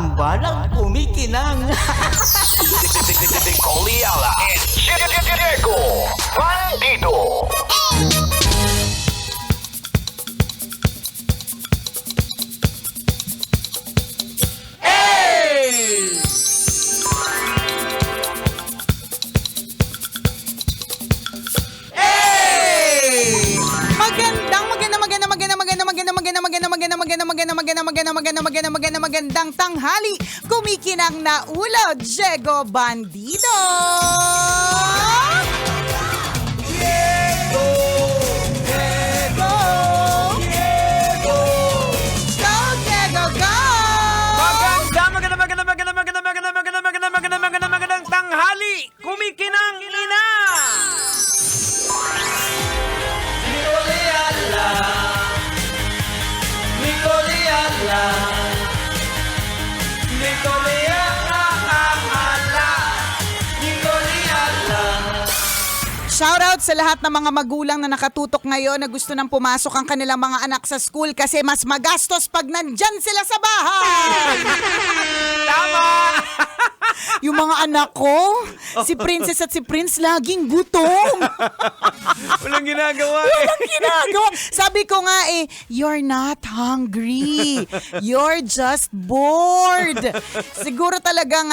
tambalang kumikinang. Coliala and Diego Bandido. Magandang tanghali. Kumikinang na ulo, Diego Bandido. Diego. Go, Diego, go. Magandang tanghali. Kumikinang ina. Shoutout sa lahat ng mga magulang na nakatutok ngayon na gusto nang pumasok ang kanilang mga anak sa school kasi mas magastos pag nandyan sila sa bahay. Tama. Yung mga anak ko, si Princess at si Prince laging gutom. Walang ginagawa Walang ginagawa. Sabi ko nga you're not hungry. You're just bored. Siguro talagang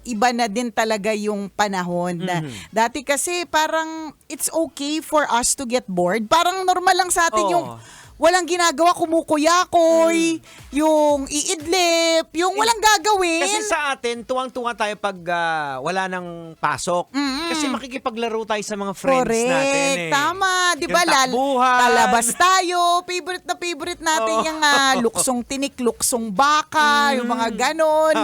iba na din talaga yung panahon. Dati kasi parang it's okay for us to get bored. Parang normal lang sa atin yung walang ginagawa, kumukuyakoy, yung iidlip, yung walang gagawin. Kasi sa atin, tuwang-tuwa tayo pag wala nang pasok. Kasi makikipaglaro tayo sa mga friends Correct. natin. Tama. Di ba? Yung takbuhan. Lalabas tayo. Favorite natin yung luksong tinik, luksong baka, yung mga ganon.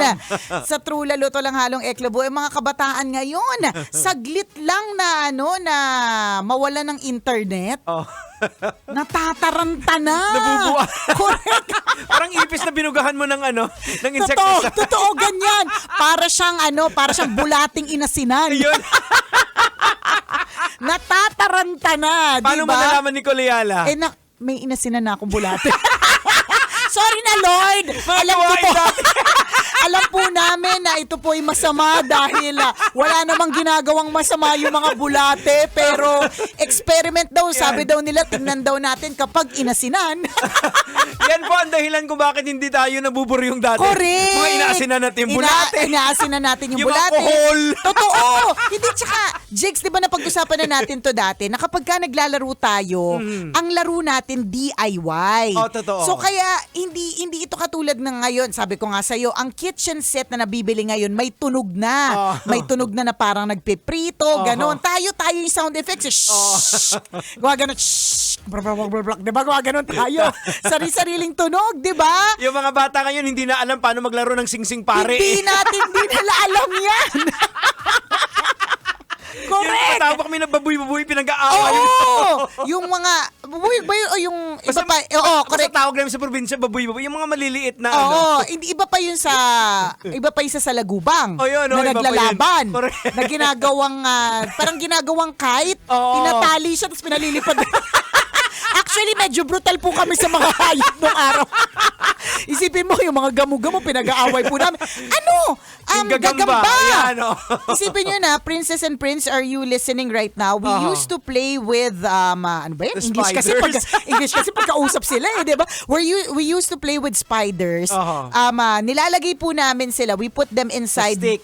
Sa True Laluto lang halong eklabo, yung mga kabataan ngayon, saglit lang na na mawala ng internet. Natataranta na. Nabubuwa. Correct. Parang ipis na binugahan mo ng ng insekto. Totoo ganyan. Para siyang bulating inasinan. Ayun. Natataranta na, Paano diba? mo nalaman ni Coliala? May inasinan na akong bulate. Sorry na, Lord. Alam po namin na ito po ay masama dahil wala namang ginagawang masama yung mga bulate, pero experiment daw, sabi daw nila, tingnan daw natin kapag inasinan. Yan po ang dahilan kung bakit hindi tayo nabuburyong dati. Correct. Mga inaasinan natin yung bulate. Inaasinan natin yung Yung bulate. alcohol. Totoo. Hindi, tsaka, Jigs, di ba napag-usapan na natin to dati, na kapag ka naglalaro tayo, ang laro natin DIY. Oh, totoo. So kaya, hindi ito katulad ng ngayon. Sabi ko nga sa'yo, ang kitchen set na nabibili ngayon, may tunog na. May tunog na parang nagpiprito, ganon. Tayo yung sound effects. Shhh. Gawa ganon. Shhh. Diba? Gawa ganon tayo. Sari-sariling tunog, diba? Yung mga bata ngayon hindi na alam paano maglaro ng sing-sing pare. Hindi nila alam yan. Correct. Yung patawag kami na babuy-babuy pinag-aaway. Yung mga babuy o yung Basta, iba pa. Correct. Basta tawag namin sa probinsya babuy-babuy. Yung mga maliliit na Iba pa yun sa Lagubang. Yun, na iba pa naglalaban. yun. Correct. Na ginagawang parang ginagawang kite. Tinatali siya tapos pinalilipad. Actually, medyo brutal po kami sa mga hayop nung araw. Isipin mo, yung mga gamo-gamo, pinag-aaway po namin. Yung gagamba. Yan, Isipin nyo na, Princess and Prince, are you listening right now? We used to play with, ano ba yan? The English kasi pagkausap sila di ba? We used to play with spiders. Nilalagay po namin sila. We put them inside. Stick.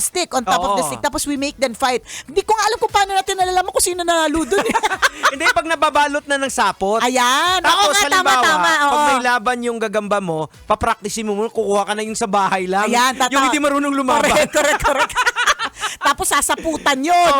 Stick on top of the stick. Tapos we make them fight. Hindi ko nga alam kung paano natin nalalaman kung sino nanalo dun. Hindi, pag nababalot na ng sapot. Ayan. Tapos, Tama. pag may laban yung gagamba mo, papracticein mo, kukuha ka na yung sa bahay lang. Ayan, yung hindi marunong lumaban. Correct. Tapos sasaputan yun.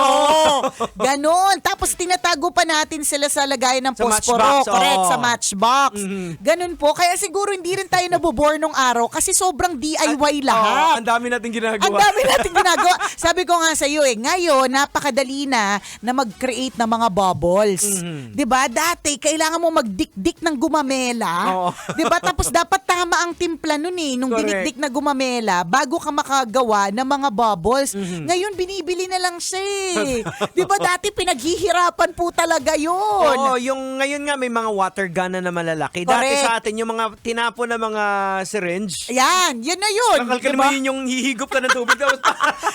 Ganon. Tapos tinatago pa natin sila sa lagayan ng Sa posporo. matchbox, Correct, sa matchbox. Ganon po. Kaya siguro hindi rin tayo nabobore nung araw kasi sobrang DIY lahat. Ang dami natin ginagawa. Ang dami natin ginagawa. Sabi ko nga sa iyo ngayon napakadali na mag-create ng mga bubbles. 'Di ba? Dati kailangan mo magdikdik ng gumamela. 'Di ba? Tapos dapat tama ang timpla nun nung Correct. dinikdik na gumamela bago ka makagawa ng mga bubbles. Ngayon ngayon binibili na lang siya eh. Di ba dati pinaghihirapan po talaga yun? Oo, yung ngayon nga may mga water gun na malalaki. Dati Correct. sa atin yung mga tinapon na mga syringe. Ayan, yun na yun. Nakalkal mo yun yung hihigop ka ng tubig tapos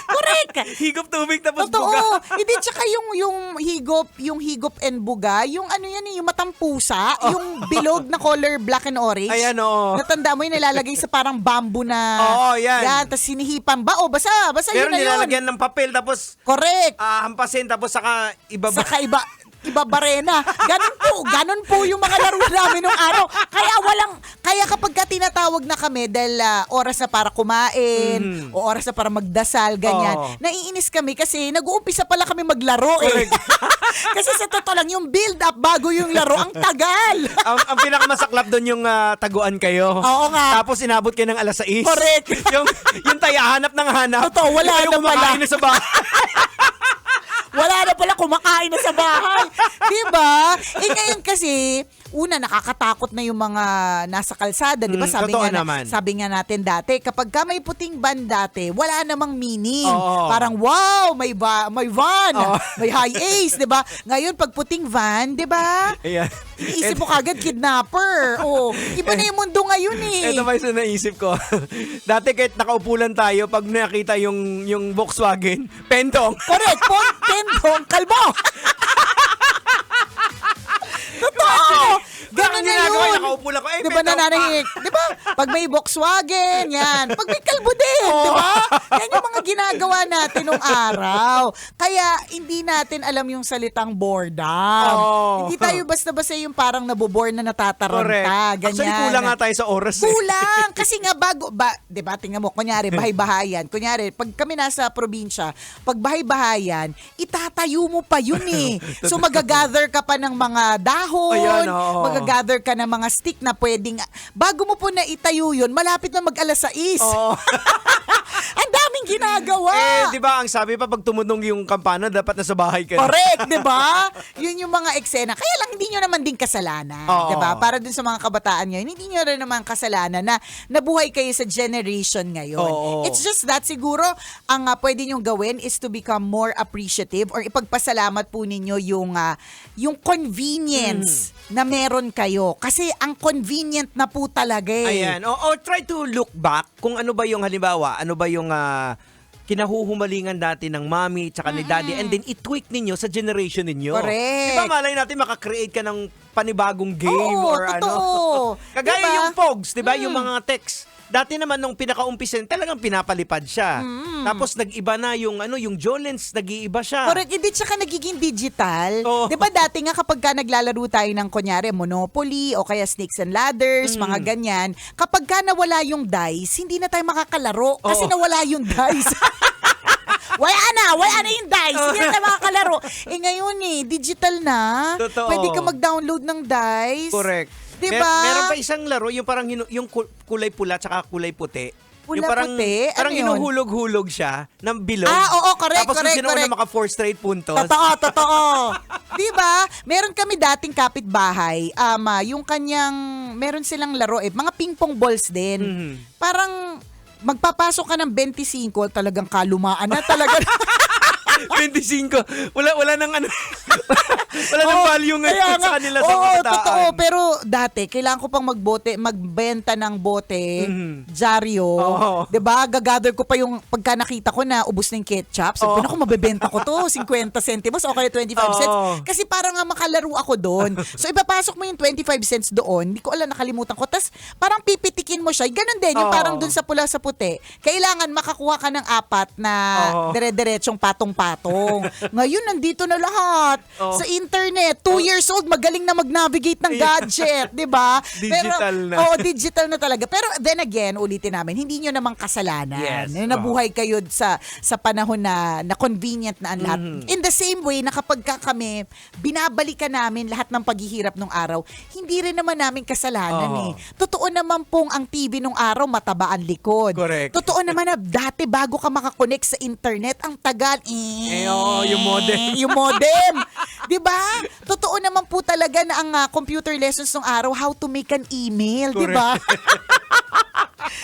Correct. higop tubig tapos Totoo. buga. Hindi, tsaka yung higop and buga, yung ano yan, yung matampusa, yung bilog na color black and orange. Ayan, oo. Natanda mo yung nilalagay sa parang bamboo na. Oo, yan. Yan, tapos sinihipan ba? O, basta Pero yun na yun. nilalagyan ng papel tapos Correct. hampasin tapos saka ibaba. Sa ibabarena. Ganun po yung mga laro namin nung araw. Kaya kapag ka tinatawag na kami dahil oras na para kumain o oras na para magdasal, ganyan, Oo. naiinis kami kasi nag-uumpisa pala kami maglaro eh. Kasi sa totoo lang, yung build-up bago yung laro, ang tagal. ang pinakamasaklap doon yung taguan kayo. Oo nga. Tapos inabot kayo ng alas 6. Correct. yung tayo hanap ng hanap. Totoo, wala Yung na pala. kumakain na sa bahay. Wala na pala, kumakain na sa bahay. Diba? Ngayon kasi, una, nakakatakot na yung mga nasa kalsada. Diba? Totoo naman. Sabi nga natin dati, kapag ka may puting van dati, wala namang meaning. Oo. Parang, wow, may van, Oo. may high ace, diba? Ngayon, pag puting van, diba? Ayan. Iisip mo kagad, kidnapper. Oh, iba na yung mundo ngayon eh. Ito ba yung naisip ko? Dati kahit nakaupulan tayo, pag nakita yung Volkswagen, pentong. Correct, Tendong, kalbo. Totoo! Ganun na ginagawa, yun. nakaupo lang ko, Di ba pentong. nananahic? Di ba? Pag may Volkswagen, yan. Pag may kalbo din, di ba? Yan yung mga ginagawa natin nung araw. Kaya hindi natin alam yung salitang boredom. Oo. Hindi tayo basta-basta yung parang nabobore na natataranta. Correct. Ganyan. Actually, kulang nga tayo sa oras. Kulang. Kasi nga di ba, tingnan mo, kunyari, bahay-bahayan. Kunyari, pag kami nasa probinsya, pag bahay-bahayan, itatayo mo pa yun eh. So, magagather ka pa ng mga dahon, Ayan, oo. magagather ka ng mga stick na pwedeng, bago mo po na itayo yun, malapit na mag-alas 6. Oo. Ang daming ginagawa. Di ba, ang sabi pa, pag tumunog yung kampana, dapat nasa bahay ka. Correct, 'di ba? 'Yun yung mga eksena. Kaya lang hindi nyo naman din kasalanan, Oo. 'di ba? Para dun sa mga kabataan ngayon, hindi nyo rin naman kasalanan na nabuhay kayo sa generation ngayon. Oo. It's just that siguro ang pwede nyo gawin is to become more appreciative or ipagpasalamat po ninyo yung convenience na meron kayo. Kasi ang convenient na po talaga eh. Ayan. O try to look back kung ano ba yung halimbawa, ano ba yung kinahuhumalingan dati ng mommy tsaka ni daddy and then i-tweak ninyo sa generation ninyo. Correct. Di ba malay natin makakreate ka ng panibagong game Oo, or ano. totoo. Kagaya Diba? yung Pogs, di ba? Yung mga text. Dati naman nung pinaka-umpisan, talagang pinapalipad siya. Tapos nag-iba na yung Jolens, nag-iiba siya. Correct. Hindi, tsaka nagiging digital. Oo. Di ba dati nga kapag ka naglalaro tayo ng kunyari Monopoly o kaya Snakes and Ladders, mga ganyan, kapag ka nawala yung dice, hindi na tayo makakalaro kasi Oo. nawala yung dice. Wala na yung dice. Hindi na tayo makakalaro. Ngayon digital na. Totoo. Pwede ka mag-download ng dice. Correct. Diba? Meron pa isang laro, yung parang yung kulay pula tsaka kulay puti. Pula, Yung parang, puti? parang Ano yun? hinuhulog-hulog siya ng bilog. Oo, correct, Tapos correct, kung sino correct. na maka 4 straight puntos. Totoo. Di ba? Meron kami dating kapitbahay, meron silang laro mga ping-pong balls din. Parang magpapasok ka ng 25, talagang kalumaan na talaga. 25. Wala nang wala nang value ngayon sa kanila sa kabataan. Totoo. Pero dati, kailangan ko pang magbenta ng bote, dyaryo. Oo. Diba? Gagather ko pa yung, pagka nakita ko na ubos ng ketchup, sabi ko, naku, mabebenta ko to, 50 centimos o kaya 25 cents. Oo. Kasi parang nga makalaro ako doon. So, ipapasok mo yung 25 cents doon, hindi ko alam, nakalimutan ko. Tapos, parang pipitikin mo siya. Ganun din, yung Oo. parang doon sa pula sa puti. Kailangan makakuha ka ng 4 na Oo. dire-diretsong patong-patong. Ngayon, nandito na lahat. Oo. Sa internet, 2 years old, magaling na mag-navigate ng gadget, di ba? Digital na. Oo, digital na talaga. Pero then again, ulitin namin, hindi nyo namang kasalanan. Yes. Nabuhay kayo sa panahon na convenient na ang lahat. In the same way, na kapag kami, binabalikan namin lahat ng paghihirap nung araw, hindi rin naman namin kasalanan Oo. eh. Totoo naman pong ang TV nung araw, mataba ang likod. Correct. Totoo naman na dati, bago ka makakonect sa internet, ang tagal. Yung modem. Yung modem. 'Di ba? Totoo naman po talaga na ang computer lessons ng araw, how to make an email, 'di ba?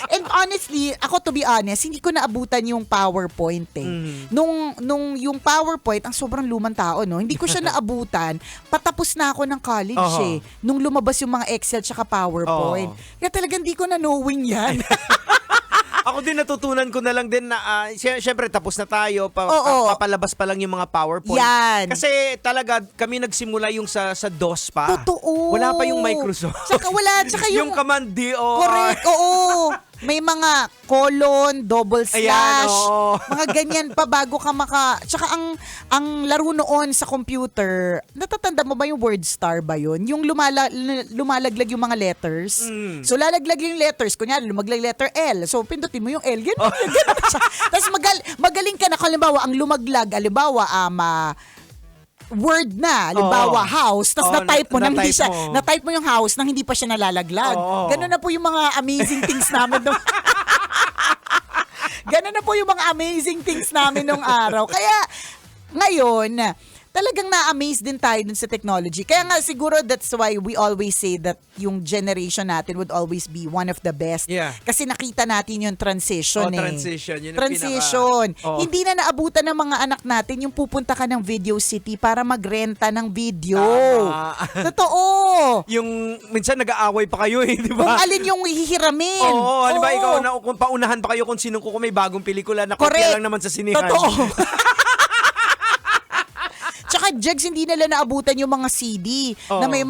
And honestly, ako to be honest, hindi ko naabutan yung PowerPoint eh. Nung yung PowerPoint, ang sobrang lumang tao, no? Hindi ko siya naabutan. Patapos na ako ng college eh. Nung lumabas yung mga Excel tsaka PowerPoint. Kaya talagang hindi ko na knowing yan. Ako din natutunan ko na lang din na syempre tapos na tayo Oo. papalabas pa lang yung mga PowerPoint. Yan. Kasi talaga kami nagsimula yung sa DOS pa. Totoo. Wala pa yung Microsoft. Tsaka yung command DOR. correct, oo. May mga colon, double slash, Ayan, oo. mga ganyan pa bago ka Tsaka ang laro noon sa computer, natatanda mo ba yung word star ba yun? Yung lumalaglag yung mga letters. So lalaglag yung letters, kunyari lumaglag letter L. So pindutin mo yung L, ganun siya. Tapos magaling ka na, halimbawa, ang lumaglag, halimbawa, word na, halimbawa house, tapos na-type mo nang hindi siya, na-type mo yung house nang hindi pa siya nalalaglag. Ganun na po yung mga amazing things namin nung Ganun na po yung mga amazing things namin nung araw. Kaya ngayon, talagang na-amaze din tayo dun sa technology. Kaya nga siguro that's why we always say that yung generation natin would always be one of the best. Yeah. Kasi nakita natin yung transition transition. Yun ang transition. pinaka- Hindi na naabutan ng mga anak natin yung pupunta ka ng Video City para magrenta ng video. Tama. Totoo. Yung minsan nag-aaway pa kayo eh, di Kung ba? alin yung hihiramin. Oo, halimbawa Oo. ikaw, kung paunahan pa kayo kung sinong kung may bagong pelikula na Correct. kopya lang naman sa sinihan. Totoo. Tsaka Jegs, hindi nila naabutan yung mga CD na may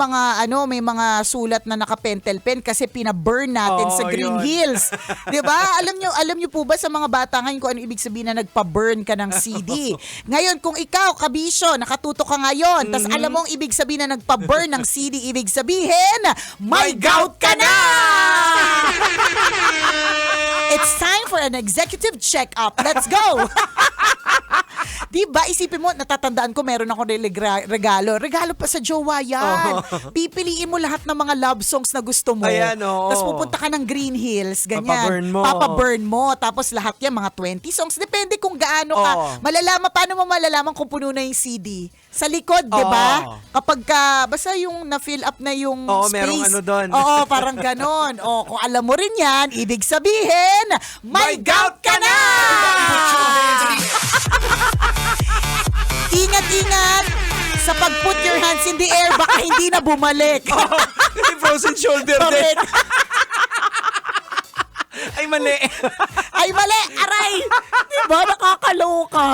mga sulat na naka-pentel pen kasi pina-burn natin sa Green yun. Hills. 'Di ba? Alam niyo po ba sa mga bata ngayon kung ano ibig sabihin na nagpa-burn ka ng CD? Ngayon, kung ikaw, kabisyo, nakatutok ka ngayon, tas alam mo ang ibig sabihin na nagpa-burn ng CD, ibig sabihin, may gout ka na! It's time for an executive check-up. Let's go! Diba, isipin mo, natatandaan ko meron ako regalo. Regalo pa sa jowa yan. Pipiliin mo lahat ng mga love songs na gusto mo. Ayan, oo. Tapos pupunta ka ng Green Hills, ganyan. Papaburn mo. Tapos lahat yan, mga 20 songs. Depende kung gaano ka. Paano mo malalaman kung puno na yung CD? Sa likod, di ba? Kapag basta yung na-fill up na yung space. merong ano doon. Oo, parang ganon. Kung alam mo rin yan, ibig sabihin, may gout ka na! Ingat-ingat sa pag-put your hands in the air, baka hindi na bumalik. Frozen shoulder din. Correct. Ay, mali. Ay, mali! Aray! Diba? Nakakaloka.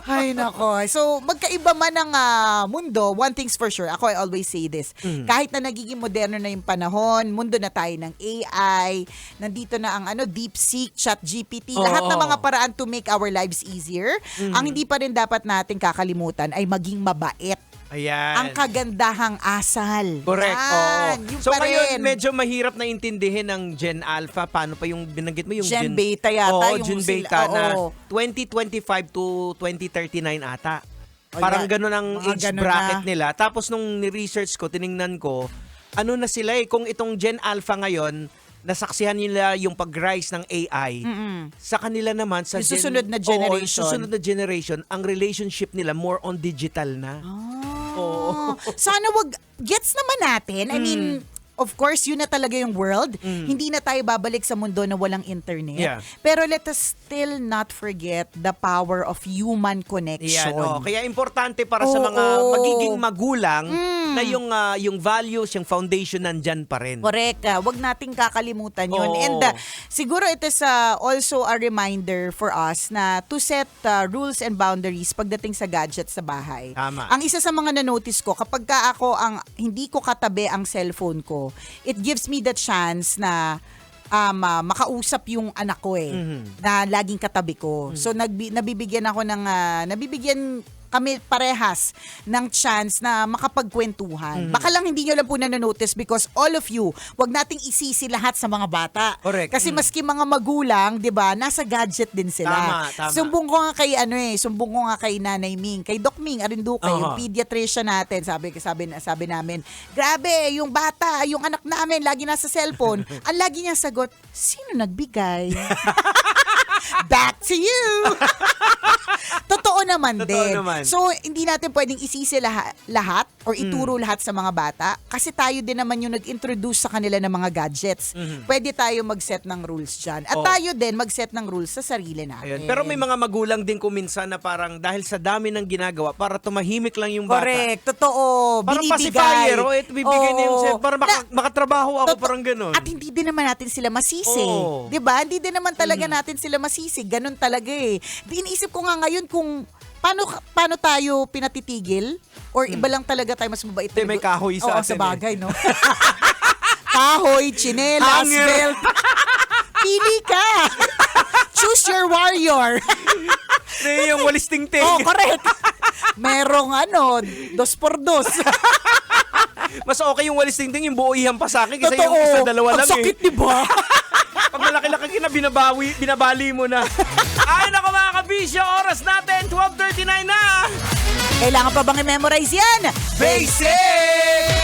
Ay, nako. So, magkaiba man ang mundo, one thing's for sure, ako I always say this, kahit na nagiging moderno na yung panahon, mundo na tayo ng AI, nandito na ang DeepSeek, ChatGPT, lahat ng mga paraan to make our lives easier. Ang hindi pa rin dapat natin kakalimutan ay maging mabait. Ayan. Ang kagandahang asal. Correct. Yan, Oo. yun So pa ngayon, rin. medyo mahirap na intindihin ng Gen Alpha. Paano pa yung binanggit mo? Yung Gen Beta yata. Oo, yung Gen Beta na oo. 2025 to 2039 ata. O Parang yan, ganun ang mga age ganun bracket na. nila. Tapos nung ni-research ko, tiningnan ko, ano na sila eh, kung itong Gen Alpha ngayon, nasaksihan nila yung pag-rise ng AI. Sa kanila naman, sa Yung susunod na generation. susunod na generation, ang relationship nila more on digital na. Sana gets naman natin. I mean, of course, yun na talaga yung world. Hindi na tayo babalik sa mundo na walang internet. Yeah. Pero let us still not forget the power of human connection. Yan, kaya importante para sa mga magiging magulang na yung values, yung foundation nandyan pa rin. Correct. Wag nating kakalimutan yun. Oo. And siguro it is also a reminder for us na to set rules and boundaries pagdating sa gadgets sa bahay. Tama. Ang isa sa mga na-notice ko, kapag ako hindi ko katabi ang cellphone ko, it gives me the chance na makausap yung anak ko na laging katabi ko. So nabibigyan kami parehas ng chance na makapagkwentuhan. Baka lang hindi nyo lang po na-notice because all of you, wag nating isisi lahat sa mga bata. Correct. Kasi maski mga magulang, 'di ba, nasa gadget din sila. Tama. Sumbong ko nga kay Nanay Ming, kay Doc Ming Arinduque, yung pediatrician natin. Sabi namin, grabe, yung bata, yung anak namin lagi nasa cellphone. Ang lagi niya sagot, sino nagbigay? Back to you. Totoo Totoo naman Totoo din. naman. So, hindi natin pwedeng isisi lahat or ituro lahat sa mga bata kasi tayo din naman yung nag-introduce sa kanila ng mga gadgets. Pwede tayo mag-set ng rules dyan. At Oo. tayo din mag-set ng rules sa sarili natin. Ayun. Pero may mga magulang din kung minsan na parang dahil sa dami ng ginagawa, para tumahimik lang yung bata. Correct. Totoo. Parang Binibigay. pacifier, ito bibigay na yung Oo. set para makatrabaho ako, Totoo. parang ganun. At hindi din naman natin sila masisi. Oo. 'Di ba? Hindi din naman talaga natin sila masisi. Ganun talaga eh. Iniisip ko nga ngayon kung paano tayo pinatitigil or iba lang talaga tayo mas mabait. Hindi, may kahoy sa Oo, atin sa bagay, no? Kahoy, tsinelas, Hanger. belt. Pili ka. Choose your warrior. Yung walis ting-ting. Oh, correct. Merong 2x2. Mas okay yung walis ting-ting, yung buo iham pa sa akin. Kasi yung Totoo. isa, dalawa Ang lang sakit, di ba? Pag malaki-laki ka na, binabali mo na. Ay, naku mga kabisyo, oras natin, 12:39 na. Kailangan pa bang i-memorize yan? Basic!